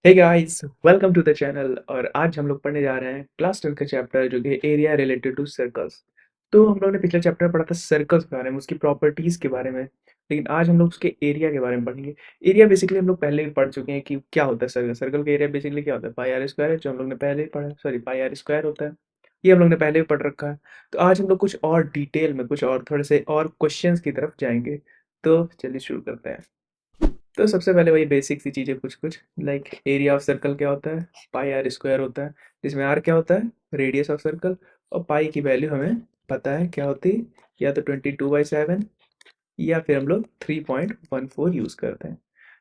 Hey guys, welcome to the channel. और आज हम लोग पढ़ने जा रहे हैं क्लास 10 का चैप्टर जो कि एरिया रिलेटेड टू सर्कल्स। तो हम लोगों ने पिछले चैप्टर में पढ़ा था सर्कल्स के बारे में, उसकी प्रॉपर्टीज के बारे में। लेकिन आज हम लोग उसके एरिया के बारे में पढ़ेंगे। एरिया बेसिकली हम लोग पहले ही पढ़ चुके हैं कि क्या होता है सर्कल। सर्कल का एरिया बेसिकली क्या होता है, पाई आर स्क्वायर है, जो हम लोग ने पहले ही पढ़ा है। सॉरी, पाई आर स्क्वायर होता है, ये हम लोग ने पहले भी पढ़ रखा है। तो आज हम लोग कुछ और डिटेल में, कुछ और थोड़े से और क्वेश्चंस की तरफ जाएंगे। तो चलिए शुरू करते हैं। तो सबसे पहले वही बेसिक सी चीज़ें कुछ कुछ, लाइक एरिया ऑफ सर्कल क्या होता है, पाई आर स्क्वायर होता है, जिसमें आर क्या होता है, रेडियस ऑफ सर्कल। और पाई की वैल्यू हमें पता है क्या होती है, या तो 22/7 या फिर हम लोग 3.14 यूज़ करते हैं।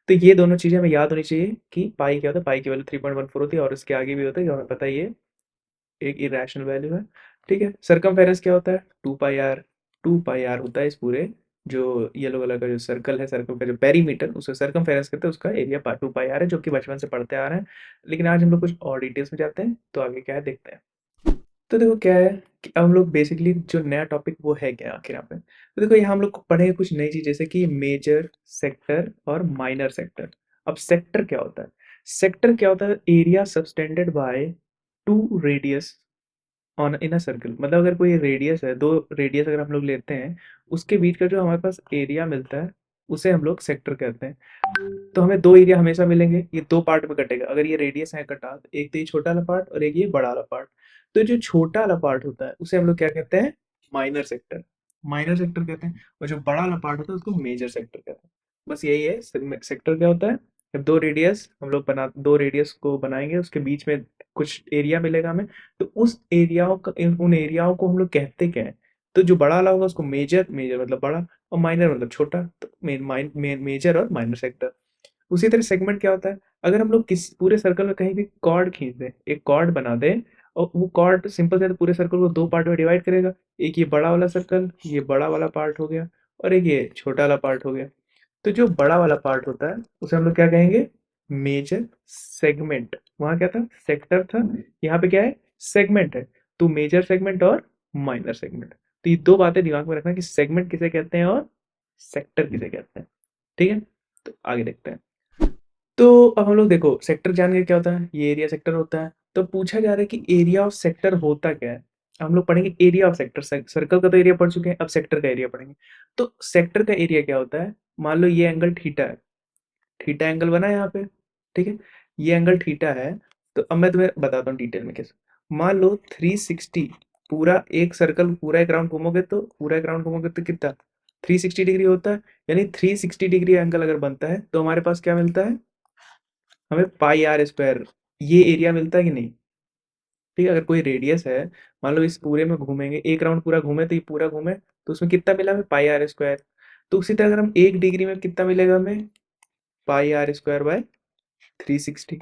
तो ये दोनों चीज़ें हमें याद होनी चाहिए कि पाई क्या होता है। पाई की वैल्यू 3.14 होती है, और उसके आगे भी होता है, जो हमें पता ही है एक इरेशनल वैल्यू है। ठीक है, सरकमफेरेंस क्या होता है, 2 पाई आर। 2 पाई आर होता है इस पूरे जो येलो कलर का जो सर्कल है, सर्कल का जो पेरीमीटर, उसको सरकमफेरेंस कहते हैं। उसका एरिया 2 पाई आर है, जो कि बचपन से पढ़ते आ रहे हैं। लेकिन आज हम लोग कुछ और डिटेल्स में जाते हैं, तो आगे क्या है देखते हैं। तो देखो क्या है कि अब हम लोग बेसिकली जो नया टॉपिक वो है क्या आखिर यहाँ पे। तो देखो यहाँ हम लोग पढ़ेंगे कुछ नई चीज, जैसे कि मेजर सेक्टर और माइनर सेक्टर। अब सेक्टर क्या होता है, सेक्टर क्या होता है, area subtended by two radius on in a circle. मतलब अगर कोई रेडियस है, दो रेडियस अगर हम लोग लेते हैं, उसके बीच का जो हमारे पास एरिया मिलता है, उसे हम लोग सेक्टर कहते हैं। तो हमें दो एरिया हमेशा मिलेंगे, ये दो पार्ट में कटेगा। अगर ये रेडियस है कटा, तो एक तो ये छोटा वाला पार्ट और एक ये बड़ा वाला पार्ट। तो जो छोटा वाला पार्ट होता है उसे हम लोग क्या कहते हैं, माइनर सेक्टर। माइनर सेक्टर कहते हैं। और जो बड़ा वाला पार्ट होता है उसको मेजर सेक्टर कहते हैं। बस यही है। सेक्टर क्या होता है, जब दो रेडियस हम लोग बना, दो रेडियस को बनाएंगे, उसके बीच में कुछ एरिया मिलेगा हमें। तो उस एरियाओं का, उन एरियाओं को हम लोग कहते क्या है। तो जो बड़ा वाला होगा उसको मेजर, मेजर मतलब बड़ा, और माइनर मतलब छोटा। तो मेजर और माइनर सेक्टर। उसी तरह सेगमेंट क्या होता है, अगर हम लोग किस पूरे सर्कल में कहीं भी कॉर्ड खींच दें, एक कॉर्ड बना दें, और वो कॉर्ड सिंपल से पूरे सर्कल को दो पार्ट में डिवाइड करेगा। एक ये बड़ा वाला सर्कल, ये बड़ा वाला पार्ट हो गया, और एक ये छोटा वाला पार्ट हो गया। तो जो बड़ा वाला पार्ट होता है उसे हम लोग क्या कहेंगे, मेजर सेगमेंट। वहां क्या था, सेक्टर था, यहाँ पे क्या है, सेगमेंट है। तो मेजर सेगमेंट और माइनर सेगमेंट। तो ये दो बातें दिमाग में रखना कि सेगमेंट किसे कहते हैं और सेक्टर किसे कहते हैं। ठीक है, तो आगे देखते हैं। तो अब हम लोग देखो सेक्टर जान गए क्या होता है, ये एरिया सेक्टर होता है। तो पूछा जा रहा है कि एरिया ऑफ सेक्टर होता क्या है। हम लोग पढ़ेंगे एरिया ऑफ सेक्टर। सर्कल का तो एरिया पढ़ चुके हैं, अब सेक्टर का एरिया पढ़ेंगे। तो सेक्टर का एरिया क्या होता है, मान लो ये एंगल थीटा है, थीटा एंगल बना है यहाँ पे। ठीक है, ये एंगल थीटा है। तो अब मैं तुम्हें बताता हूँ डिटेल में कैसे। मान लो 360, पूरा एक सर्कल, पूरा एक राउंड घूमोगे तो, पूरा एक राउंड घूमोगे तो कितना, 360 डिग्री होता है। यानी 360 डिग्री एंगल अगर बनता है तो हमारे पास क्या मिलता है, हमें पाई आर स्क्वायर, ये एरिया मिलता है कि नहीं। ठीक है, अगर कोई रेडियस है, मान लो इस पूरे में घूमेंगे, एक राउंड पूरा घूमे, तो ये पूरा घूमे, तो उसमें कितना मिला हमें, पाई आर स्क्वायर। तो उसी तरह अगर हम एक डिग्री में कितना मिलेगा हमें, पाई आर स्क्वायर बाय 360।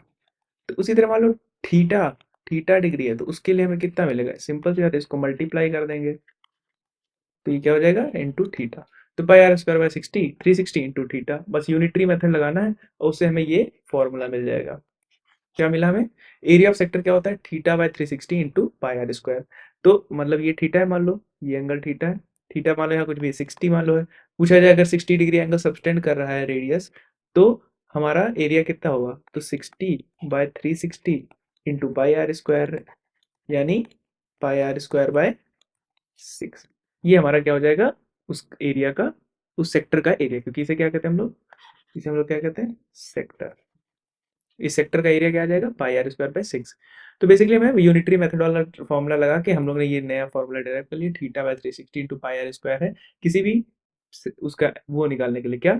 तो उसी तरह मान लो थीटा, थीटा डिग्री है, तो उसके लिए हमें कितना मिलेगा, सिंपल सी बात है, इसको मल्टीप्लाई कर देंगे। तो ये क्या हो जाएगा, इंटू थीटा। तो pi are square by 60, 360 into theta. बस यूनिटरी मेथड लगाना है, और उससे हमें ये फॉर्मूला मिल जाएगा। क्या मिला हमें, एरिया ऑफ सेक्टर क्या होता है, theta by 360 into pi are square. तो मतलब ये थीटा है, मान लो ये एंगल थीटा है। थीटा मान लो यहाँ कुछ भी 60 मान लो है। पूछा जाए अगर 60 डिग्री एंगल सबटेंड कर रहा है रेडियस, तो हमारा एरिया कितना होगा, तो 60/360 इंटू पाई आर स्क्वायर, यानी पाई आर स्क्वायर बाय 6। ये हमारा क्या हो जाएगा, उस एरिया का, उस सेक्टर का एरिया। क्योंकि इसे क्या कहते हैं हम लोग, इसे हम लोग क्या कहते हैं, सेक्टर। इस सेक्टर का एरिया क्या आ जाएगा, पाई आर स्क्वायर बाय 6। तो बेसिकली मैं यूनिटरी मेथड वाला फॉर्मूला लगा के हम लोग ने ये नया फॉर्मूला डेराइव कर लिया, theta by 360 into pi are square है। किसी भी उसका वो निकालने के लिए, क्या,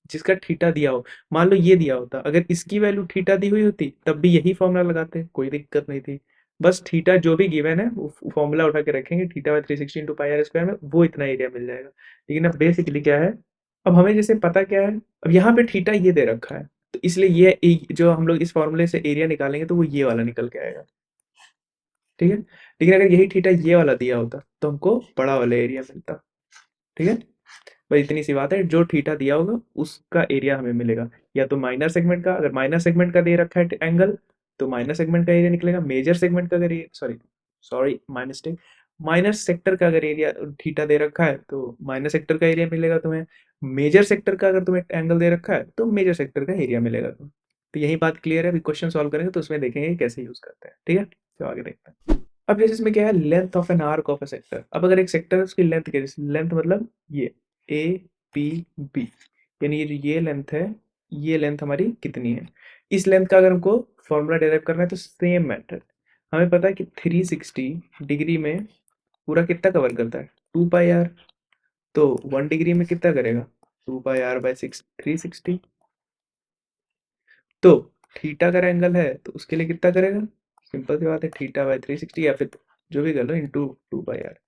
जिसका थीटा दिया हो। मान लो ये दिया होता, अगर इसकी वैल्यू थीटा दी हुई होती तब भी यही फॉर्मूला लगाते, कोई दिक्कत नहीं थी। बस थीटा जो भी गिवन है वो फॉर्मूला उठा के रखेंगे, theta by 360 into pi are square में वो इतना एरिया मिल जाएगा। लेकिन अब बेसिकली क्या है, अब हमें जैसे पता क्या है, अब यहाँ पे थीटा ये दे रखा है, तो इसलिए जो हम लोग इस फॉर्मूले से एरिया निकालेंगे तो वो ये वाला निकल के आएगा। ठीक है, लेकिन अगर यही थीटा ये वाला दिया होता तो हमको बड़ा वाला एरिया मिलता। ठीक है, बस इतनी सी बात है, जो थीटा दिया होगा उसका एरिया हमें मिलेगा। या तो माइनर सेगमेंट का, अगर माइनर सेगमेंट का दे रखा है एंगल, तो माइनर सेगमेंट का एरिया निकलेगा। मेजर सेगमेंट का अगर, sorry sorry my mistake, minor sector का अगर एरिया थीटा दे रखा है तो माइनर सेक्टर का एरिया मिलेगा तुम्हें। मेजर सेक्टर का अगर तुम्हें एंगल दे रखा है तो मेजर सेक्टर का एरिया मिलेगा तुम्हें। तो यही बात क्लियर है, अभी क्वेश्चन सॉल्व करेंगे तो उसमें देखेंगे कैसे यूज करते हैं, ठीक है। तो आगे देखते हैं। अब जैसे इसमें क्या है, length of an arc of a sector. अब अगर एक सेक्टर है उसकी लेंथ क्या है, लेंथ मतलब ये ए पी बी, यानी ये जो ये लेंथ है, ये लेंथ हमारी कितनी है। इस लेंथ का अगर हमको फॉर्मूला डेराइव करना है तो सेम मेथड, हमें पता है कि 360 डिग्री में पूरा कितना कवर करता है, 2 पाई आर। तो 1 डिग्री में कितना करेगा, 2 पाई आर/6, 360। तो थीटा का एंगल है तो उसके लिए कितना करेगा, सिंपल सी बात है, थीटा/360 या फिर जो भी कर लो इंटू 2 पाई आर।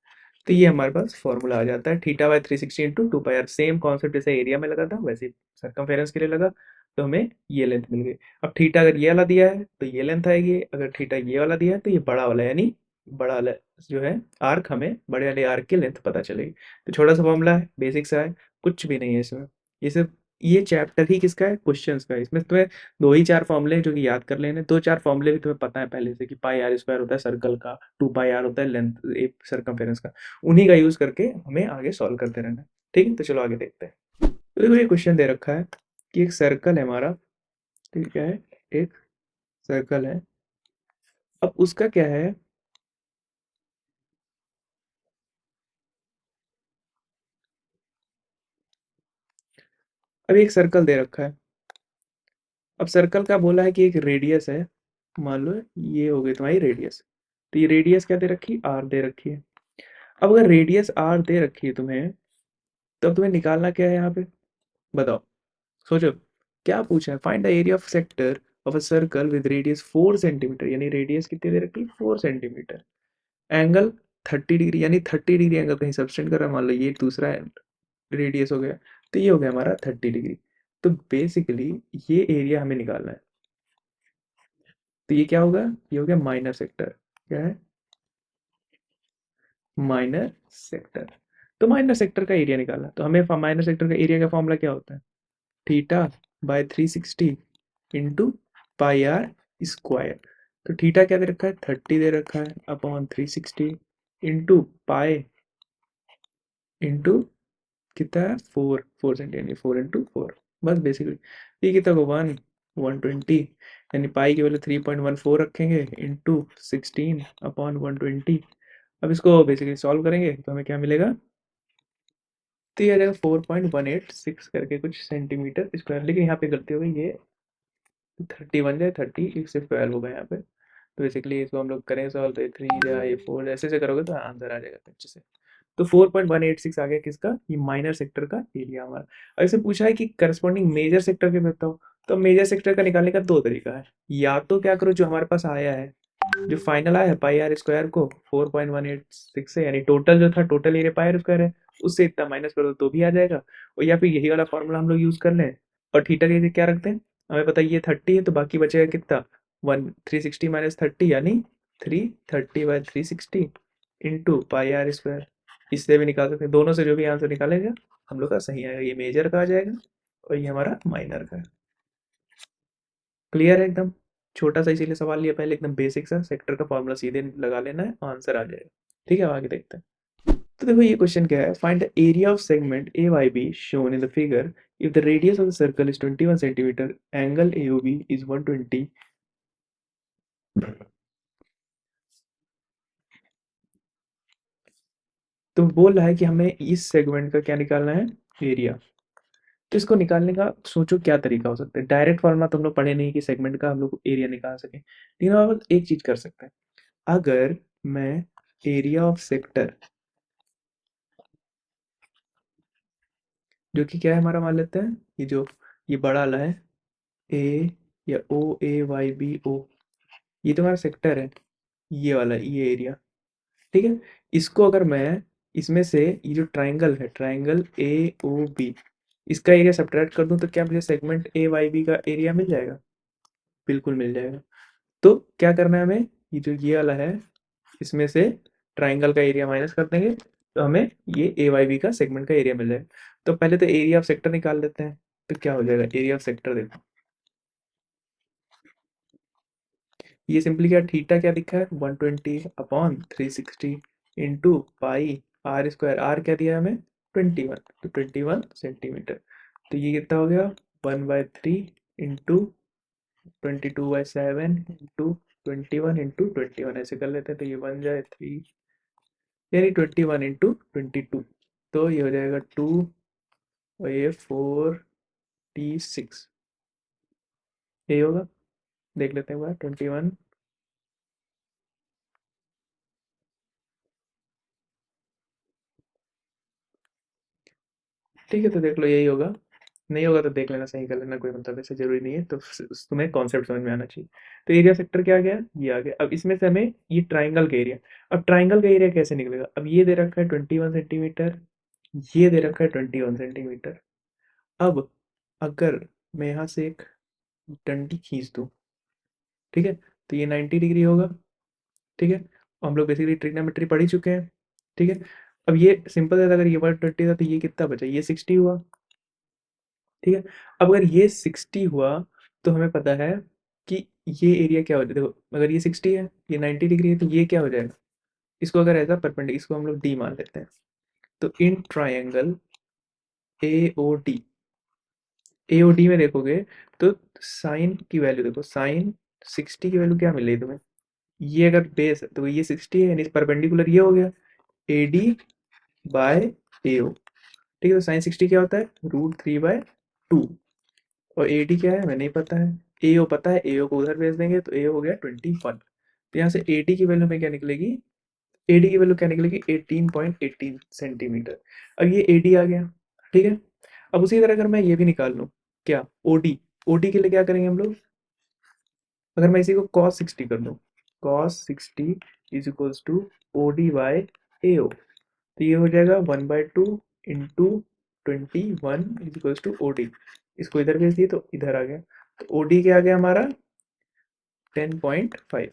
तो ये हमारे पास फॉर्मूला आ जाता है, थीटा/360 into 2 pi r. Same concept जैसे एरिया में लगा था वैसे सर्कमफेरेंस के लिए लगा, तो हमें ये लेंथ मिल गई। अब थीटा अगर ये वाला दिया है तो ये लेंथ आएगी, अगर थीटा ये वाला दिया है तो ये बड़ा वाला, यानी बड़ा वाला जो है आर्क, हमें बड़े वाले आर्क की लेंथ पता चलेगी। तो छोटा सा फॉर्मूला है, बेसिक सा है, कुछ भी नहीं है इसमें। ये सिर्फ ये चैप्टर ही किसका है, क्वेश्चंस का है। इसमें तुम्हें दो ही चार फॉर्मूले हैं जो कि याद कर लेने, दो चार फॉर्मूले भी तुम्हें पता है पहले से, कि पाई r² होता है सर्कल का, 2 पाई आर होता है लेंथ एक सर्कमफेरेंस का। उन्हीं का यूज करके हमें आगे सॉल्व करते रहना है, ठीक है। तो चलो आगे देखते हैं। तो देखो ये क्वेश्चन दे रखा है कि एक सर्कल है हमारा, ठीक है, एक सर्कल है। अब उसका क्या है, अब एक सर्कल दे रखा है। अब सर्कल का बोला है कि एक रेडियस है, मान लो ये हो गई तुम्हारी रेडियस। तो ये रेडियस क्या दे रखी, आर दे रखी है। अब अगर रेडियस आर दे रखी है तुम्हें, तो अब तुम्हें निकालना क्या है यहाँ पे, बताओ, सोचो। क्या पूछा है, find the area of sector of a circle with radius 4 centimetre, यानी रेडियस कितनी दे रखी है, 4 सेंटीमीटर। एंगल 30 डिग्री, यानी 30 डिग्री एंगल कहीं सबटेंड कर रहा है, मान लो ये दूसरा रेडियस हो गया, तो ये हो गया हमारा 30 डिग्री। तो बेसिकली ये एरिया हमें निकालना है। तो ये क्या होगा, ये हो गया माइनर सेक्टर। क्या है, माइनर सेक्टर। तो माइनर सेक्टर का एरिया निकालना, तो हमें माइनर सेक्टर का एरिया का फॉर्मूला क्या होता है, थीटा/360 इंटू पाई r²। तो थीटा क्या दे रखा है, 30 दे रखा है, अपॉन 360 इंटू पाई इंटू कितना है, 4 4 सेंटी, यानी 4 इंटू 4। बस बेसिकली ये कितना को 1 120, यानी पाई की वैल्यू 3.14 रखेंगे इंटू 16/120। अब इसको बेसिकली सॉल्व करेंगे तो हमें क्या मिलेगा, तो ये आ जाएगा 4.186 करके कुछ सेंटीमीटर स्क्वायर। लेकिन यहाँ पे गलती हो गई, ये 30 बन जाए, 30 एक से 12 होगा यहाँ पे। तो बेसिकली इसको हम लोग करें सॉल्व, तो 3 या ये 4 ऐसे से करोगे तो आंसर आ जाएगा अच्छे से। तो 4.186 आ गया किसका, ये माइनर सेक्टर का एरिया हमारा। और इसे पूछा है कि करस्पॉन्डिंग मेजर सेक्टर के बताओ। तो मेजर सेक्टर का निकालने का दो तरीका है, या तो क्या करो, जो हमारे पास आया है, जो फाइनल आया है पाई r² को 4.186 से, यानी टोटल जो था, टोटल एरिया पाई r² है, उससे इतना माइनस कर दो तो भी आ जाएगा। और या फिर यही वाला फॉर्मूला हम लोग यूज कर लें, और थीटा के लिए क्या रखते हैं, हमें पता है ये 30 है, तो बाकी बचेगा कितना, 360 - 30, यानी 330/360 इंटू पाई r²। इससे भी निकाल सकते हैं, दोनों से जो भी आंसर निकालेगा हम लोग का सही आएगा। ये मेजर का आ जाएगा और ये हमारा माइनर का है। क्लियर है एकदम, छोटा सा इसीलिए सवाल लिया पहले, एकदम बेसिक सा, सेक्टर का फॉर्मूला सीधे लगा लेना है, आंसर आ जाएगा। ठीक है, अब आगे देखते हैं। तो देखो ये क्वेश्चन क्या है, find the area of segment A Y B shown in the figure if the radius of the circle is 21 centimetre, angle AOB is 120। तो बोल रहा है कि हमें इस सेगमेंट का क्या निकालना है, एरिया। तो इसको निकालने का सोचो क्या तरीका हो सकता है। डायरेक्ट फॉर्मूला तो हम लोग पढ़े नहीं कि सेगमेंट का हम लोग एरिया निकाल सके, लेकिन हम एक चीज कर सकते हैं। अगर मैं एरिया ऑफ सेक्टर, जो कि क्या है हमारा, मान लेते हैं ये जो ये बड़ा वाला है, ए या OAYBO, ये तो हमारा सेक्टर है, ये वाला ये एरिया, ठीक है। इसको अगर मैं इसमें से ये जो ट्राइंगल है, ट्राइंगल AOB, इसका एरिया सब्ट्रैक्ट कर दूं तो क्या मुझे सेगमेंट AYB का एरिया मिल जाएगा, बिल्कुल मिल जाएगा। तो क्या करना है हमें, ये जो ये वाला है, इसमें से ट्राइंगल का एरिया माइनस कर देंगे, तो हमें ये AYB का सेगमेंट का एरिया मिल जाएगा। तो पहले तो एरिया ऑफ सेक्टर निकाल लेते हैं। तो क्या हो जाएगा, एरिया ऑफ सेक्टर देखो, ये सिंपली क्या, थीटा क्या दिखा है, 120/360 इंटू पाई r²। आर क्या दिया है हमें, 21, तो 21 सेंटीमीटर। तो ये कितना हो गया, 1/3 इंटू 22/7 इंटू 21 ऐसे कर लेते हैं, तो ये बन जाए 3, यानी 21 इंटू 22, तो ये हो जाएगा 2 और ये 46, यही होगा। देख लेते हैं एक बार, 21, ठीक है, तो देख लो यही होगा। नहीं होगा तो देख लेना, सही कर लेना, कोई मतलब ऐसे जरूरी नहीं है, तो तुम्हें कॉन्सेप्ट समझ में आना चाहिए। तो एरिया सेक्टर क्या आ गया, ये आ गया। अब इसमें से हमें ये ट्राइंगल का एरिया, अब ट्राइंगल का एरिया कैसे निकलेगा, अब ये दे रखा है 21 सेंटीमीटर, ये दे रखा है 21 सेंटीमीटर। अब अगर मैं यहाँ से एक डंडी खींच दूँ, ठीक है, तो ये 90 डिग्री होगा, ठीक है। हम लोग बेसिकली ट्रिग्नोमेट्री पढ़ ही चुके हैं, ठीक है। अब ये सिंपल है, अगर ये 120 था तो ये कितना बचा, ये 60 हुआ, ठीक है। अब अगर ये 60 हुआ तो हमें पता है कि ये एरिया क्या हो जाएगा, देखो अगर ये 60 है, ये 90 डिग्री है, तो ये क्या हो जाएगा, इसको अगर ऐसा परपेंडिकुलर, इसको हम लोग डी मान लेते हैं। तो in triangle A O D, A O D में देखोगे तो साइन की वैल्यू देखो, साइन 60 की वैल्यू क्या मिल रही है तुम्हें, ये अगर बेस है तो ये 60 है, यानी परपेंडिकुलर ये हो गया ए डी बाय ए ओ, ठीक है। तो साइन 60 क्या होता है, √3/2, और ए डी क्या है हमें नहीं पता है, ए ओ पता है, ए ओ को उधर भेज देंगे, तो ए हो गया 21। तो यहाँ से ए डी की वैल्यू में क्या निकलेगी, ए डी की वैल्यू क्या निकलेगी, 18.18 सेंटीमीटर। अब ये ए डी आ गया, ठीक है। अब उसी तरह अगर मैं ये भी निकाल लूँ, क्या, ओ डी, ओ डी के लिए क्या करेंगे हम लोग, अगर मैं इसी को cos 60 कर दूँ, cos 60 is equals to O D by A O, तो ये हो जाएगा 1/2 into 21 is equals to O D. इसको इधर भेज दिए तो इधर आ गया, तो ओ डी क्या आ गया हमारा, 10.5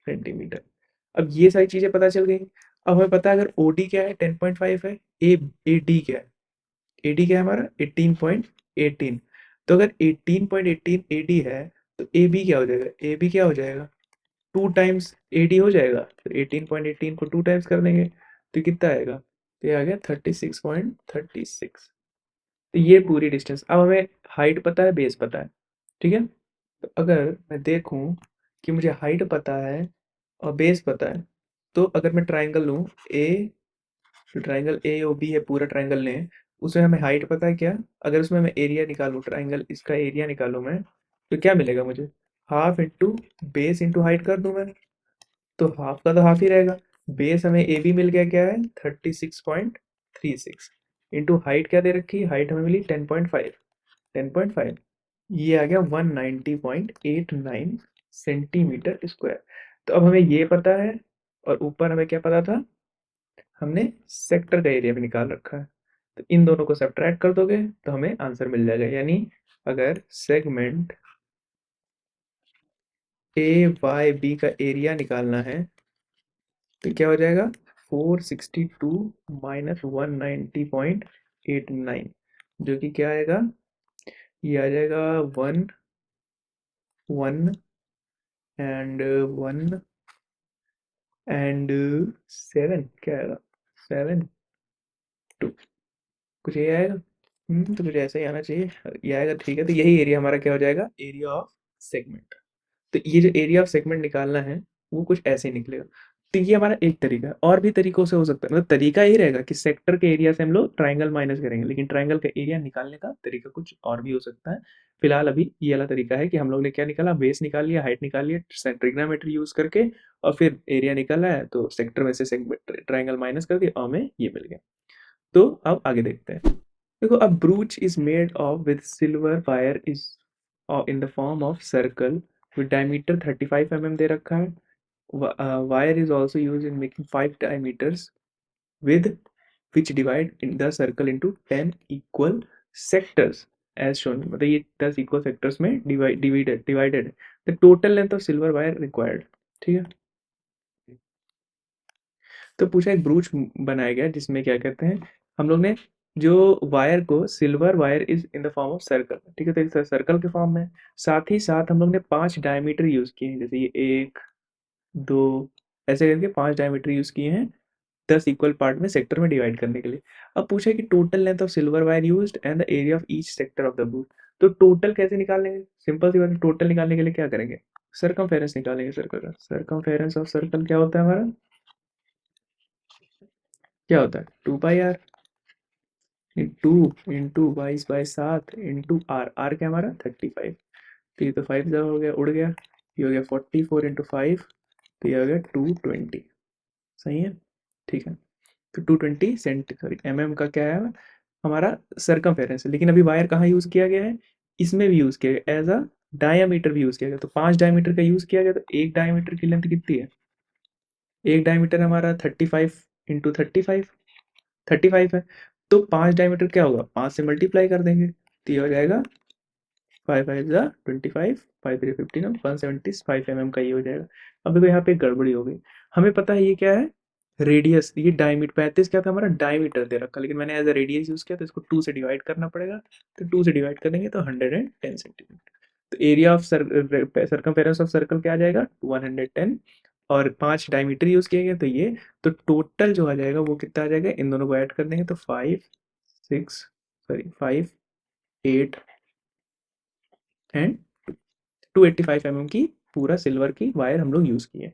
सेंटीमीटर। अब ये सारी चीजें पता चल गई। अब हमें पता है अगर ओ डी क्या है, 10.5 है, ए डी क्या है, ए डी क्या है हमारा, 18.18। तो अगर 18.18 ए डी है, तो ए बी क्या हो जाएगा, ए बी क्या हो जाएगा, 2 टाइम्स ए डी हो जाएगा, तो 18.18 को 2 टाइम्स कर देंगे, तो कितना आएगा, तो ये आ गया 36.36। तो ये पूरी डिस्टेंस। अब हमें हाइट पता है, बेस पता है, ठीक है। तो अगर मैं देखूं कि मुझे हाइट पता है और बेस पता है, तो अगर मैं ट्राइंगल लूँ ए, जो ट्राइंगल ए ओ बी है पूरा ट्राइंगल लें, उसमें हमें हाइट पता है क्या, अगर उसमें मैं एरिया निकालूँ, ट्राइंगल इसका एरिया निकालूँ मैं, तो क्या मिलेगा मुझे, half into base into height कर दूं मैं, तो हाफ का तो हाफ ही रहेगा। बेस हमें ए बी मिल गया क्या है, 36.36, इंटू हाइट क्या दे रखी है, हाइट हमें मिली 10.5, 10.5, ये आ गया 190.89 सेंटीमीटर स्क्वायर। तो अब हमें ये पता है, और ऊपर हमें क्या पता था, हमने सेक्टर का एरिया भी निकाल रखा है। तो इन दोनों को सब्ट्रैक्ट कर दोगे तो हमें आंसर मिल जाएगा, यानी अगर सेगमेंट ए वाई बी का एरिया निकालना है, तो क्या हो जाएगा, 462 माइनस 190.89, जो कि क्या आएगा, ये आ जाएगा 1 1 एंड 7, क्या आएगा, 7 2, कुछ ये आएगा। तो कुछ ऐसा ही आना चाहिए, ये आएगा, ठीक है। तो यही एरिया हमारा क्या हो जाएगा, एरिया ऑफ सेगमेंट। तो ये जो एरिया ऑफ सेगमेंट निकालना है वो कुछ ऐसे ही निकलेगा। तो ये हमारा एक तरीका है, और भी तरीकों से हो सकता है, मतलब तरीका यही रहेगा कि सेक्टर के एरिया से हम लोग ट्राइंगल माइनस करेंगे, लेकिन ट्राइंगल का एरिया निकालने का तरीका कुछ और भी हो सकता है। फिलहाल अभी ये वाला तरीका है कि हम लोग ने क्या निकाला, बेस निकाल लिया, हाइट निकाल लिया ट्रिग्नोमेट्री यूज करके, और फिर एरिया निकाला है, तो सेक्टर में से ट्राइंगल माइनस कर दिया और हमें ये मिल गया। तो अब आगे देखते हैं। देखो, a brooch is made of with silver wire is in the form of circle with diameter 35 mm दे रखा है। Wire is also used in making 5 diameters with which divide in the circle into 10 equal sectors as shown, मतलब ये 10 equal sectors में divided the total length of silver wire required, ठीक है। तो पूछा एक ब्रूच बनाया गया जिसमें क्या कहते हैं, हम लोग ने जो वायर को, silver wire is in the form of circle, ठीक है, तो एक सर्कल के फॉर्म में, साथ ही साथ हम लोग ने 5 डायमीटर यूज किए हैं, जैसे ये 1 2, ऐसे करके 5 डायमीटर यूज किए हैं 10 इक्वल पार्ट में सेक्टर में डिवाइड करने के लिए। अब पूछा कि total length of silver wire used and the area of each sector of the ब्रूच। तो टोटल कैसे निकालेंगे? सिंपल सी बात है, टोटल निकालने के लिए क्या करेंगे? सर्कमफेरेंस निकालेंगे सर्कल का। सर्कमफेरेंस ऑफ सर्कल क्या होता है हमारा? क्या होता है? 2 pi r into into 22/7 into r. R क्या हमारा? 35। तो ये तो 5 जब हो गया, उड़ गया। ये हो गया 44 इंटू 5, तो ये हो गया 220। सही है, ठीक है। तो 220 सेंट सॉरी एम का क्या है हमारा? सर्कमफेरेंस। लेकिन अभी वायर कहाँ यूज़ किया गया है? इसमें भी यूज़ किया गया, एज अ डायामीटर भी यूज़ किया गया। तो 5 डायमीटर का यूज़ किया गया, तो एक डायमीटर की लेंथ कितनी है? एक डायमीटर हमारा 35 इंटू 35, 35 है। तो 5 डायमीटर क्या होगा? 5 से मल्टीप्लाई कर देंगे, तो ये हो जाएगा 5 5 जा 25, 5 3 15, 175 का ये हो जाएगा। अब देखो यहाँ पे गड़बड़ी हो गई। हमें पता है ये क्या है? रेडियस। ये डायमीटर 35 क्या था हमारा? डायमीटर दे रखा, लेकिन मैंने एज अ रेडियस यूज किया, तो इसको 2 से डिवाइड करना पड़ेगा। तो 2 से डिवाइड करेंगे तो 110 सेंटीमीटर। तो area of circumference of circle क्या आ जाएगा? 110। और 5 डायमीटर यूज किए गए, तो ये तो टोटल जो आ जाएगा वो कितना आ जाएगा? इन दोनों को ऐड कर देंगे तो 5 8 एंड 285 की पूरा सिल्वर की वायर हम लोग यूज किए।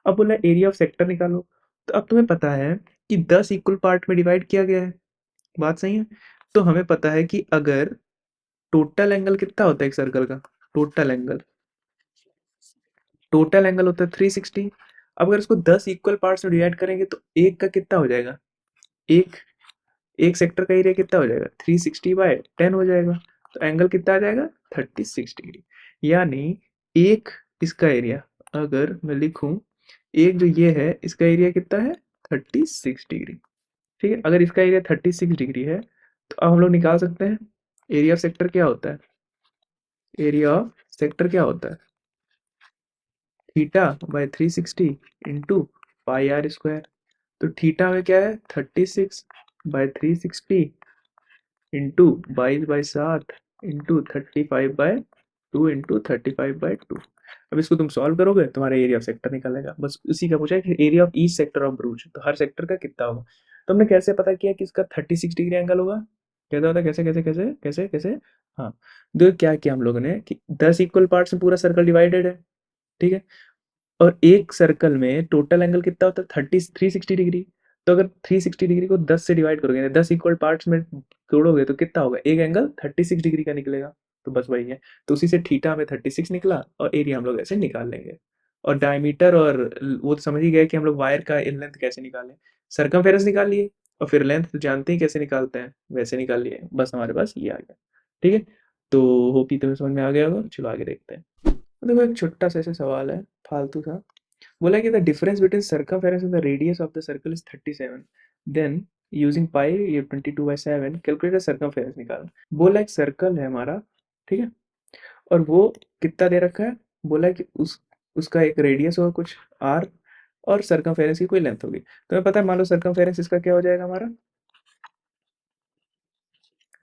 अब बोला एरिया ऑफ सेक्टर निकालो। तो अब तुम्हें पता है कि 10 इक्वल पार्ट में डिवाइड किया गया है। बात सही है। तो हमें पता है कि अगर टोटल एंगल कितना होता है एक सर्कल का? टोटल एंगल, टोटल एंगल होता है 360। अब अगर इसको 10 इक्वल पार्ट्स में डिवाइड करेंगे तो एक का कितना हो जाएगा? एक एक सेक्टर का एरिया कितना हो जाएगा? 360/10 हो जाएगा। तो एंगल कितना आ जाएगा? 36 डिग्री। यानी एक इसका एरिया, अगर मैं लिखूं, एक जो ये है इसका एरिया कितना है? 36 डिग्री। ठीक है, अगर इसका एरिया 36 डिग्री है, तो अब हम लोग निकाल सकते हैं एरिया ऑफ सेक्टर क्या होता है? एरिया ऑफ सेक्टर क्या होता है? थीटा/360 इंटू पाई r²। तो थीटा में क्या है? 36/360 इंटू 22/7 इंटू 35/2 इंटू 35/2। अब इसको तुम सॉल्व करोगे, तुम्हारा एरिया ऑफ सेक्टर निकलेगा। बस इसी का पूछा है कि area of each sector of brooch, तो हर सेक्टर का कितना होगा। तो हमने कैसे पता किया कि इसका 36 डिग्री एंगल होगा? कहता होता कैसे कैसे कैसे कैसे कैसे? हाँ, देखो क्या किया हम लोगों ने कि 10 इक्वल पार्ट्स में पूरा सर्कल डिवाइडेड है। ठीक है, और एक सर्कल में टोटल एंगल कितना होता है? 360 डिग्री। तो अगर 360 डिग्री को 10 से डिवाइड करोगे, 10 इक्वल पार्ट्स में तोड़ोगे, तो कितना होगा? एक एंगल 36 डिग्री का निकलेगा। तो बस वही है। तो उसी से थीटा में 36 निकला, और एरिया हम लोग ऐसे निकाल लेंगे। और डायमीटर और वो तो समझ ही गए कि हम लोग वायर का लेंथ कैसे निकालें। सर्कमफेरेंस निकाल लिए, और फिर लेंथ तो जानते ही कैसे निकालते हैं, वैसे निकाल लिए। बस हमारे पास ये आ गया। ठीक है, तो होप कि तुम्हें समझ में आ गया होगा। चलो आगे देखते हैं। देखो एक छोटा सा ऐसा सवाल है, फालतू सा। बोला कि the difference between circumference and the radius of the circle is 37। Then using pi ये 22/7 कैलकुलेट सर्कमफेरेंस निकाल। बोला एक सर्कल है हमारा, ठीक है, और वो कितना दे रखा है? बोला है कि उसका एक रेडियस होगा कुछ आर, और सर्कमफेरेंस की कोई लेंथ होगी। तुम्हें पता है, मान लो सर्कमफेरेंस इसका क्या हो जाएगा हमारा?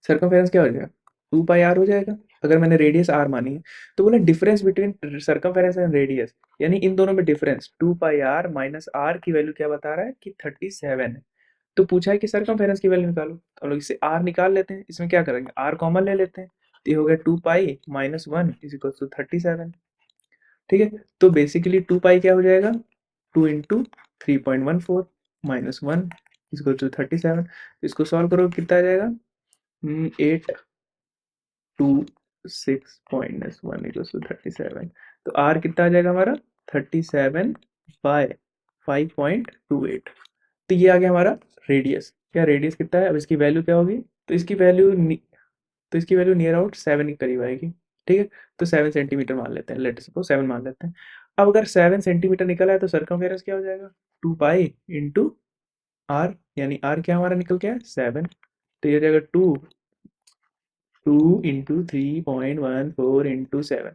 सर्कमफेरेंस क्या हो जाएगा? 2 पाई आर हो जाएगा, अगर मैंने रेडियस आर मानी है। तो बोला difference between circumference and radius, यानी इन दोनों में difference 2 pi R minus R की वैल्यू क्या बता रहा है? कि 37 है। तो पूछा है कि सर्कमफेरेंस की वैल्यू निकालो। तो हम लोग इससे आर निकाल लेते हैं। इसमें क्या करेंगे? आर कॉमन ले लेते हैं। तो ये हो गया 2 पाई - 1 = 37। ठीक है, तो बेसिकली 2 पाई क्या हो जाएगा? 2 × 3.14 -1 = 37। इसको सॉल्व करो, कितना आ जाएगा? 826.1 = 37। तो आर कितना आ जाएगा हमारा? 37/5.28। तो ये आ गया हमारा रेडियस। क्या रेडियस कितना है? अब इसकी वैल्यू क्या होगी? तो इसकी वैल्यू तो इसकी वैल्यू नियर अबाउट 7 के करीब आएगी। ठीक है, तो 7 सेंटीमीटर मान लेते हैं, लेट सपोज 7 मान लेते हैं। अब अगर 7 सेंटीमीटर निकला है, तो सर्कमफेरेंस क्या हो जाएगा? 2 पाई इंटू आर, यानी आर क्या हमारा निकल गया है? 7। तो ये हो जाएगा 2 × 3.14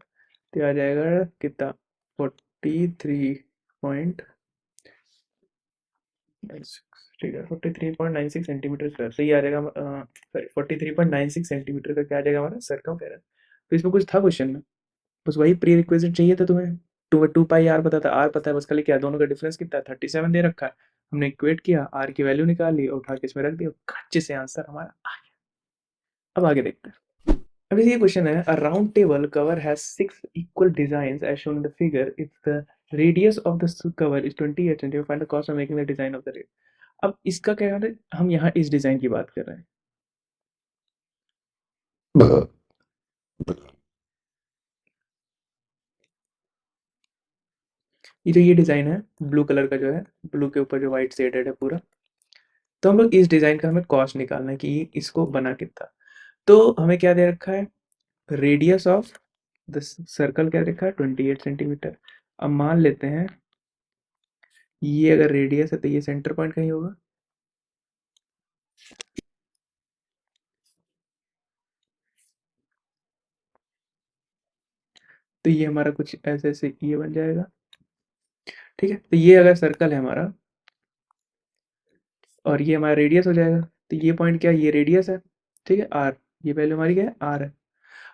तो ये आ जाएगा कितना? 43.96। ठीक है, 43.96 सेंटीमीटर स्क्वायर। तो ये आ जाएगा, सॉरी 43.96 सेंटीमीटर का क्या आ जाएगा हमारा सर्कमफेरेंस। तो इसमें कुछ था क्वेश्चन में? बस वही प्री रिक्वेजिट चाहिए था तुम्हें। 2 पाई आर पता था, आर पता है, बस खाली क्या दोनों का डिफरेंस कितना है? 37 दे रखा है। हमने इक्वेट किया, आर की वैल्यू निकाल ली और उठा के इसमें रख दिया, अच्छे से आंसर हमारा आ गया। अब आगे देखते हैं। अब ये क्वेश्चन है, a round table cover has 6 equal designs as shown in the figure if the radius of the cover is 28 centimetre find the cost of making the design of the rate. अब इसका क्या है, हम यहाँ इस design की बात कर रहे हैं। ये जो ये डिजाइन है ब्लू कलर का जो है, ब्लू के ऊपर जो व्हाइट शेडेड है पूरा, तो हम लोग इस डिजाइन का हमें कॉस्ट निकालना है कि इसको बना कितना। तो हमें क्या दे रखा है, रेडियस ऑफ द सर्कल क्या रखा है 28 सेंटीमीटर। अब मान लेते हैं ये अगर रेडियस है तो ये सेंटर पॉइंट कहीं होगा, तो ये हमारा कुछ ऐसे ऐसे ये बन जाएगा। ठीक है, तो ये अगर सर्कल है हमारा और ये हमारा रेडियस हो जाएगा, तो ये पॉइंट क्या है, ये रेडियस है। ठीक है, आर, ये वैल्यू हमारी क्या है, आर है।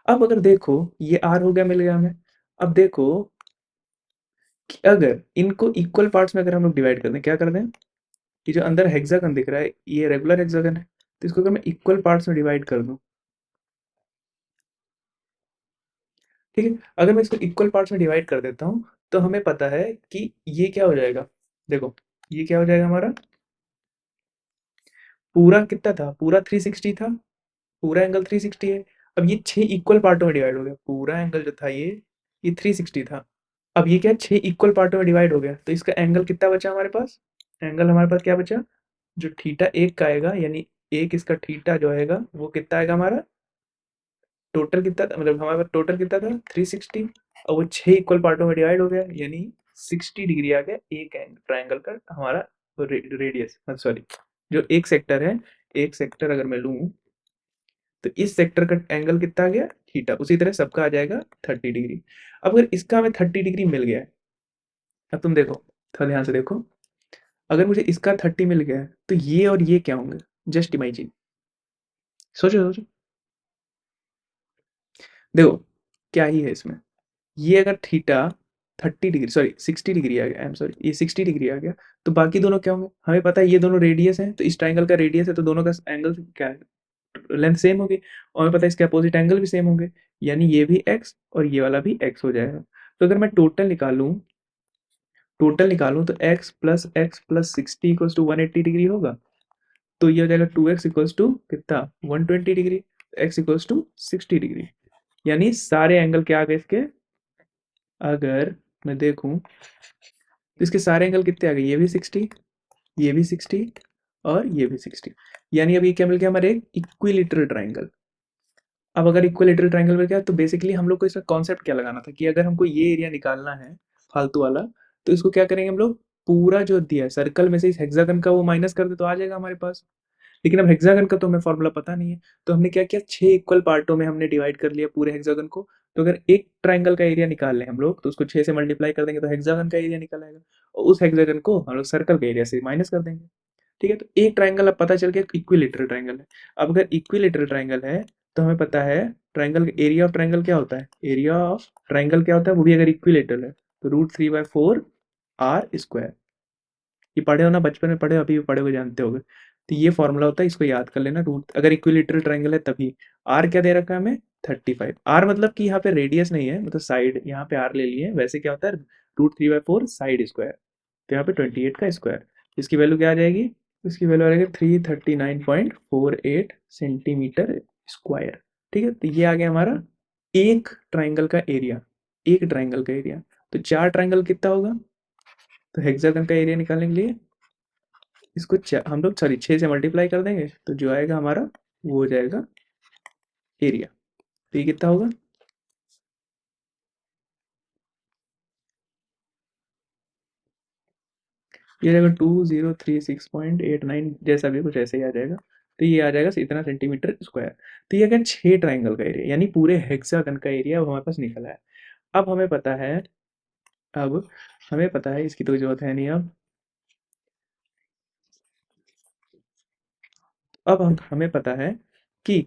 अब अगर देखो ये आर हो गया, मिल गया हमें। अब देखो कि अगर इनको इक्वल पार्ट्स में अगर हम लोग डिवाइड कर दें, क्या कर दें, ये जो अंदर हेक्सागन दिख रहा है ये रेगुलर हेक्सागन है, तो इसको अगर मैं इक्वल पार्ट्स में डिवाइड कर दूं, ठीक है, अगर मैं इसको इक्वल पार्ट्स में डिवाइड कर देता हूँ तो हमें पता है कि ये क्या हो जाएगा। देखो ये क्या हो जाएगा हमारा, पूरा कितना था, पूरा 360 था, पूरा एंगल 360 है। अब ये 6 इक्वल पार्टों में डिवाइड हो गया, पूरा एंगल जो था ये 360 था। अब ये क्या 6 इक्वल पार्टों में डिवाइड हो गया, तो इसका एंगल कितना बचा हमारे पास, एंगल हमारे पास क्या बचा, जो थीटा एक का आएगा, यानी एक इसका थीटा जो आएगा वो कितना आएगा हमारा, टोटल कितना था, मतलब हमारे पास टोटल कितना था 360, और वो 6 इक्वल पार्टों में डिवाइड हो गया, यानी 60 डिग्री आ गया एक ट्राइंगल का हमारा रेडियस, सॉरी, जो एक सेक्टर है, एक सेक्टर अगर मैं लूं तो इस सेक्टर का एंगल कितना आ गया थीटा, उसी तरह सबका आ जाएगा 30 डिग्री। अब अगर इसका हमें 30 डिग्री मिल गया है, अब तुम देखो, थोड़ा ध्यान से देखो, अगर मुझे इसका 30 मिल गया है तो ये और ये क्या होंगे, जस्ट इमेजिन, सोचो सोचो, देखो क्या ही है इसमें, ये अगर थीटा 30 डिग्री, सॉरी 60 डिग्री आ गया, आई एम सॉरी, ये 60 डिग्री आ गया, तो बाकी दोनों क्या होंगे, हमें पता है ये दोनों रेडियस है, तो इस ट्राइंगल का रेडियस है तो दोनों का एंगल क्या है, लेंथ सेम होगी, और हमें पता है इसके अपोजिट एंगल भी सेम होंगे, यानी ये भी एक्स और ये वाला भी एक्स हो जाएगा। तो अगर मैं टोटल निकालूं तो x+x+60 = 180 डिग्री होगा, तो ये हो जाएगा 2x इक्वल्स टू कितना 120 degree, x equals to 60 degree, यानी सारे एंगल क्या आ गए इसके, अगर मैं देखूं तो इसके सारे एंगल कितने आ गए, ये भी 60, ये भी 60 और ये भी 60, यानी अभी क्या मिल गया हमारे, एक इक्विलेटरल ट्राइंगल। अब अगर इक्विलेटरल ट्राइंगल में क्या, तो बेसिकली हम लोग को इसका कॉन्सेप्ट क्या लगाना था कि अगर हमको ये एरिया निकालना है फालतू वाला, तो इसको क्या करेंगे हम लोग, पूरा जो दिया है सर्कल में से इस हेक्सागन का वो माइनस कर दे तो आ जाएगा हमारे पास। लेकिन अब हेक्सागन का तो हमें फॉर्मूला पता नहीं है, तो हमने क्या किया, 6 इक्वल पार्टों में हमने डिवाइड कर लिया पूरे हेक्सागन को। तो अगर एक ट्राइंगल का एरिया निकाल लें हम लोग तो उसको 6 से मल्टीप्लाई कर देंगे तो हेक्सागन का एरिया निकल आएगा, और उस हेक्सागन को हम लोग सर्कल के एरिया से माइनस कर देंगे। ठीक है, तो एक ट्राइंगल अब पता चल गया इक्विलेटरल ट्राइंगल है। अब अगर इक्विलेटरल ट्राइंगल है तो हमें पता है ट्राइंगल एरिया ऑफ ट्राइंगल क्या होता है, एरिया ऑफ ट्राइंगल क्या होता है, वो भी अगर इक्विलेटरल है तो √3/4 आर स्क्वायर। ये पढ़े हो ना, बचपन में पढ़े हो, अभी भी पढ़े हुए जानते होगे। तो ये फॉर्मूला होता है, इसको याद कर लेना, रूट अगर इक्विलेटरल ट्राइंगल है तभी। आर क्या दे रखा है हमें 35, आर मतलब कि यहाँ पे रेडियस नहीं है, मतलब साइड, यहाँ पे आर ले लिए, वैसे क्या होता है √3/4 साइड स्क्वायर, तो यहाँ पे 28 का स्क्वायर, इसकी वैल्यू क्या आ जाएगी, इसकी वैल्यू आ जाएगी 339.48 सेंटीमीटर स्क्वायर। ठीक है, तो ये आ गया हमारा एक ट्राइंगल का एरिया, एक ट्राइंगल का एरिया। तो 4 ट्राइंगल कितना होगा, तो हेक्सागन का एरिया निकालने के लिए इसको हम लोग सॉरी 6 से मल्टीप्लाई कर देंगे, तो जो आएगा हमारा वो हो जाएगा एरिया। तो ये कितना होगा, ये जाएगा 2036.89, जैसा भी कुछ ऐसे ही आ जाएगा। तो ये आ जाएगा इतना सेंटीमीटर स्क्वायर। तो ये अगर 6 ट्राइंगल का एरिया, यानी पूरे हेक्सागन का एरिया वो हमारे पास निकला है। अब हमें पता है, अब हमें पता है, इसकी तो जरूरत है नहीं अब हमें पता है कि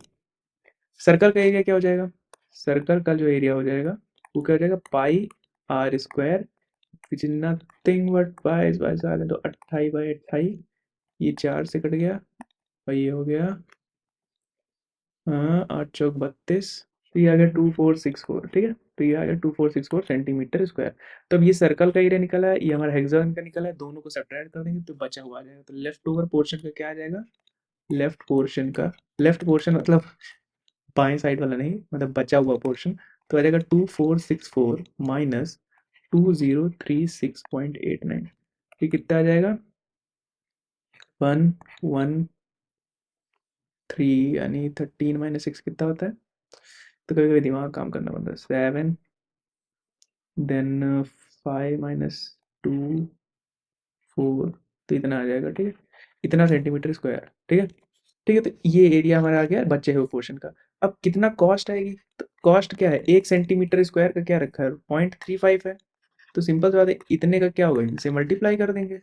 सर्कल का एरिया क्या हो जाएगा, सर्कल का जो एरिया हो जाएगा वो क्या हो जाएगा, pi are square, which is nothing but pi is by साल, तो 28/28, ये 4 से कट गया और ये हो गया, हाँ 8 चौक 32, तो ये आ गया 2464, ठीक है। तो ये आ गया 2464 सेंटीमीटर स्क्वायर। तो अब ये सर्कल का एरिया निकला है, ये हमारा हेक्सागन का निकला है, दोनों को सब्ट्रैक्ट कर देंगे तो बचा हुआ आ जाएगा। तो लेफ्ट ओवर पोर्शन का क्या आ जाएगा, लेफ्ट पोर्शन का, लेफ्ट पोर्शन मतलब बाएं साइड वाला नहीं, मतलब बचा हुआ पोर्शन। तो आ जाएगा 2464 माइनस 2036.89। ये कितना आ जाएगा, 113, यानी 13 - 6 कितना होता है। तो कभी कभी दिमाग काम करना पड़ता है। 7, देन 5 - 2 तो इतना आ जाएगा, ठीक है। इतना सेंटीमीटर स्क्वायर, ठीक है। ठीक है, तो ये एरिया हमारा आ गया बचे हुए पोर्शन का। अब कितना कॉस्ट आएगी, तो कॉस्ट क्या है, 1 सेंटीमीटर स्क्वायर का क्या रखा है, 0.35 है। तो सिंपल सी बात है, इतने का क्या होगा, इनसे मल्टीप्लाई कर देंगे।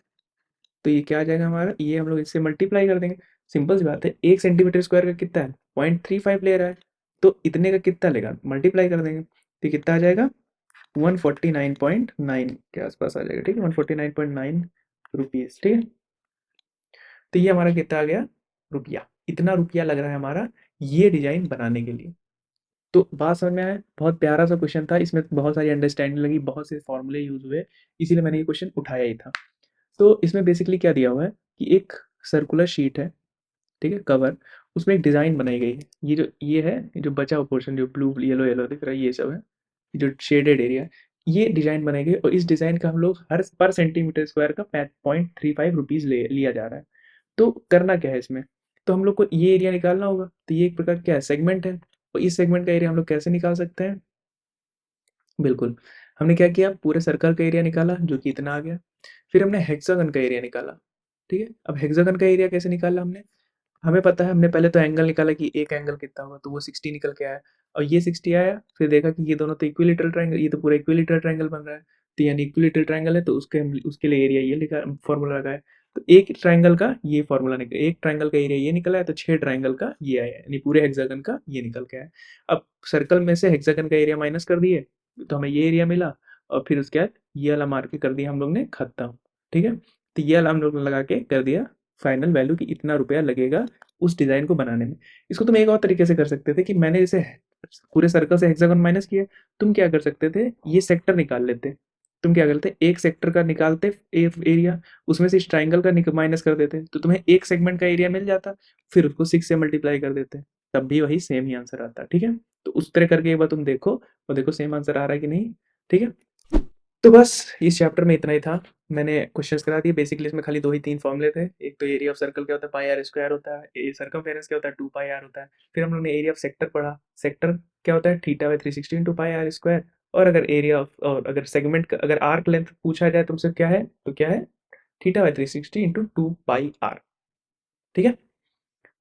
तो ये क्या आ जाएगा हमारा, ये हम लोग इससे मल्टीप्लाई कर देंगे। सिंपल सी बात है, 1 सेंटीमीटर स्क्वायर का कितना है, 0.35 ले रहा है। तो इतने का कितना लेगा, मल्टीप्लाई कर देंगे। तो ये कितना आ जाएगा, 149.9 के आसपास आ जाएगा, ठीक है, 149.9 रुपीज़, ठीक है। तो ये हमारा कितना आ गया, रुपया। इतना रुपया लग रहा है हमारा ये डिजाइन बनाने के लिए। तो बात समझ में आया, बहुत प्यारा सा क्वेश्चन था, इसमें बहुत सारी अंडरस्टैंडिंग लगी, बहुत से फॉर्मूले यूज हुए, इसीलिए मैंने ये क्वेश्चन उठाया ही था। तो इसमें बेसिकली क्या दिया हुआ है कि एक सर्कुलर शीट है, ठीक है, कवर, उसमें एक डिज़ाइन बनाई गई है। ये है, ये जो बचा हुआ पोर्शन जो ब्लू येलो येलो दिख रहा है, ये सब है, जो शेडेड एरिया है। ये डिज़ाइन बनाई गई और इस डिज़ाइन का हम लोग हर पर सेंटीमीटर स्क्वायर का 0.35 रुपीज़ लिया जा रहा है। तो करना क्या है इसमें, तो हम लोग को ये एरिया निकालना होगा। तो ये एक प्रकार क्या है, सेगमेंट है। और इस सेगमेंट का एरिया हम लोग कैसे निकाल सकते हैं, बिल्कुल, हमने क्या किया, पूरे सर्कल का एरिया निकाला जो कि इतना आ गया। फिर हमने हेक्सागन का एरिया निकाला, ठीक है। अब हेक्सागन का एरिया कैसे निकाला हमने, हमें पता है, हमने पहले तो एंगल निकाला कि एक एंगल कितना होगा, तो वो 60 निकल के आया। और ये 60 आया, फिर देखा कि ये दोनों तो इक्विलेटरल ट्रायंगल, ये तो पूरा इक्विलेटरल ट्रायंगल बन रहा है। तो यानी इक्विलेटरल ट्रायंगल है, तो उसके लिए एरिया ये लिखा, फॉर्मूला लगाया। तो एक ट्रायंगल का ये फॉर्मूला निकल, एक ट्रायंगल का एरिया ये निकला है, तो 6 ट्रायंगल का ये आया, यानी पूरे हेक्सागन का ये निकल के आया। अब सर्कल में से हेक्सागन का एरिया माइनस कर दिए, तो हमें ये एरिया मिला। और फिर उसके बाद ये वाला मार के कर दिया हम लोग ने खत्म, ठीक है। तो ये वाला हम लोग ने लगा के कर दिया फाइनल वैल्यू कि इतना रुपया लगेगा उस डिज़ाइन को बनाने में। इसको तुम एक और तरीके से कर सकते थे कि मैंने जैसे पूरे सर्कल से हेक्सागन माइनस किया, तुम क्या कर सकते थे, ये सेक्टर निकाल लेते। तुम क्या करते, एक सेक्टर का निकालते एरिया, उसमें से इस ट्राइंगल का माइनस कर देते, तो तुम्हें एक सेगमेंट का एरिया मिल जाता। फिर उसको 6 से मल्टीप्लाई कर देते, तब भी वही सेम ही आंसर आता, ठीक है। तो उस तरह करके एक बार तुम देखो, और देखो सेम आंसर आ रहा है कि नहीं, ठीक है। तो बस इस चैप्टर में इतना ही था। मैंने क्वेश्चंस करा दिए, बेसिकली इसमें खाली 2 ही 3 फॉर्मूले थे। एक तो एरिया ऑफ सर्कल क्या होता है, पाई आर स्क्वायर होता है, ए सर्कमफेरेंस क्या होता है, 2 पाई आर होता है। फिर हम लोगों ने एरिया ऑफ सेक्टर पढ़ा, सेक्टर क्या होता है, theta by 360 into pi are square. और अगर एरिया ऑफ, और अगर सेगमेंट का, अगर आर्क लेंथ पूछा जाए तुमसे क्या है, तो क्या है, theta by 360 into 2 pi R, ठीक है।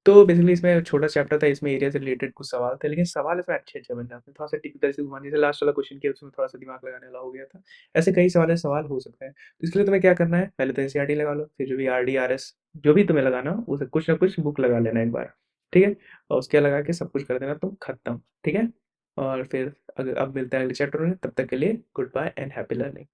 तो बेसिकली इसमें छोटा चैप्टर था, इसमें एरिया से रिलेटेड कुछ सवाल थे, लेकिन सवाल इसमें अच्छे-अच्छे बन जाते हैं। थोड़ा-सा टिपिकल से घुमा, जैसे लास्ट वाला क्वेश्चन किया उसमें थोड़ा-सा दिमाग लगाने वाला हो गया था। ऐसे कई सवाल सवाल हो सकते हैं। तो इसके लिए तुम्हें क्या करना है, पहले तो एनसीईआरटी लगा लो, फिर जो भी आरडी, आरएस जो भी तुम्हें लगाना हो, उसे कुछ ना कुछ बुक लगा लेना एक बार, ठीक है? और उसके लगा के सब कुछ कर देना तुम खत्म, ठीक है? और फिर अब मिलते हैं अगले चैप्टर में, तब तक के लिए good bye and happy learning.